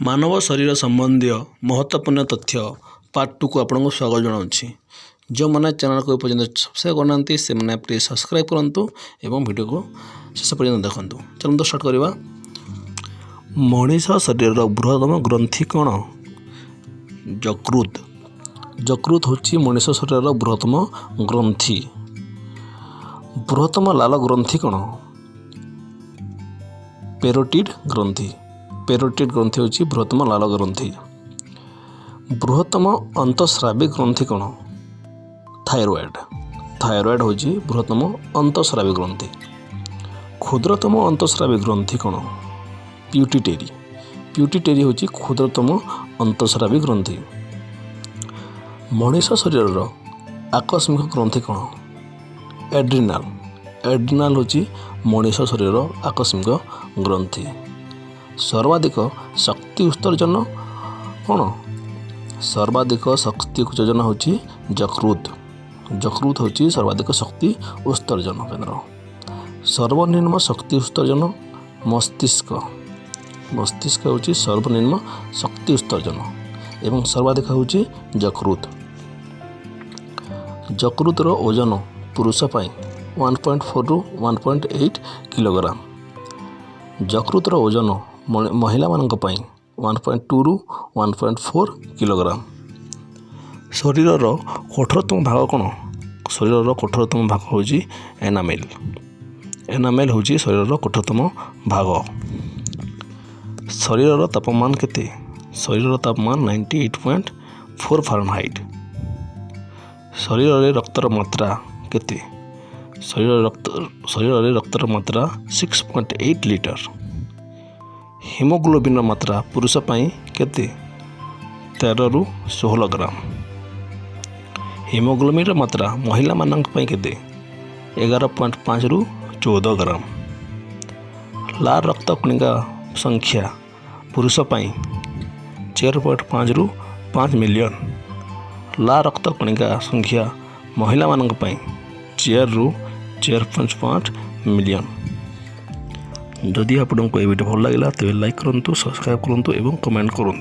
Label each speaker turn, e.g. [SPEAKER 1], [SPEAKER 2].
[SPEAKER 1] ମାନବ ଶରୀର ସମ୍ବନ୍ଧୀୟ महत्वपूर्ण तथ्य पार्ट 2 को आपको स्वागत जनाऊँगी। जो मैंने चैनल को पर्यटन सब्सक्राइब करना से मैंने प्लीज सब्सक्राइब करूँ और वीडियो को शेष पर्यटन देखूँ। चलते स्टार्ट करवा। मनीष शरीर बृहत्तम ग्रंथि कौन? यकृत। यकृत होची मनीष शरीर बृहत्तम ग्रंथि। बृहत्तम लाल ग्रंथि कौन? पेरोटिड ग्रंथि। पेरोटिड ग्रंथि होची बृहत्तम लाल ग्रंथि। बृहत्तम अंतस्रावी ग्रंथि कौन? थायरॉयड। थायरॉयड होची बृहत्तम अंतस्रावी ग्रंथि। क्षुद्रतम अंतस्रावी ग्रंथि कौन? प्यूटिटेरी। प्यूटिटेरी होची क्षुद्रतम अंतस्रावी ग्रंथि। मनीष शरीर आकस्मिक ग्रंथि कौन? एड्रिनाल। एड्रिनाल होची मनीष शरीर आकस्मिक ग्रंथि। सर्वाधिक शक्ति उत्सर्जन कौन? सर्वाधिक शक्ति उत्सर्जन होची यकृत। यकृत होची सर्वाधिक शक्ति उत्सर्जन केंद्र। सर्वनिम्न शक्ति उत्सर्जन मस्तिष्क। मस्तिष्क होची सर्वनिम्न शक्ति उत्सर्जन एवं सर्वाधिक होची यकृत। यकृतर ओजन पुरुष पाई 1.4 रु 1.8 किलोग्राम। यकृतर ओजन महिला मानक पाई 1.2 रु 1.4 किलोग्राम। शरीर कठोरतम भाग कौन? शरीर कठोरतम भाग होची एनामेल। एनामेल होची शरीर कठोरतम भाग। शरीर तापमान केते? शरीर तापमान 98.4 फारेनहाइट। शरीर रक्तर मात्रा केते? शरीर रक्तर मात्रा 6.8 लीटर। हिमोग्लोबिन मात्रा पुरुष पाई केते? 13 रु 16 ग्राम। हिमोग्लोबिन मात्रा महिला मानक पाई केते? 11.5 रु 14 ग्राम। लाल रक्त कणिका संख्या पुरुष पाई 4.5 रु 5 मिलियन। लाल रक्त कणिका संख्या महिला मानक पाई 4 रु 4.5 मिलियन। जदि आपको ये वीडियो भल लगा तेज लाइक करूँ, सब्सक्राइब करूँ और कमेंट करूँ।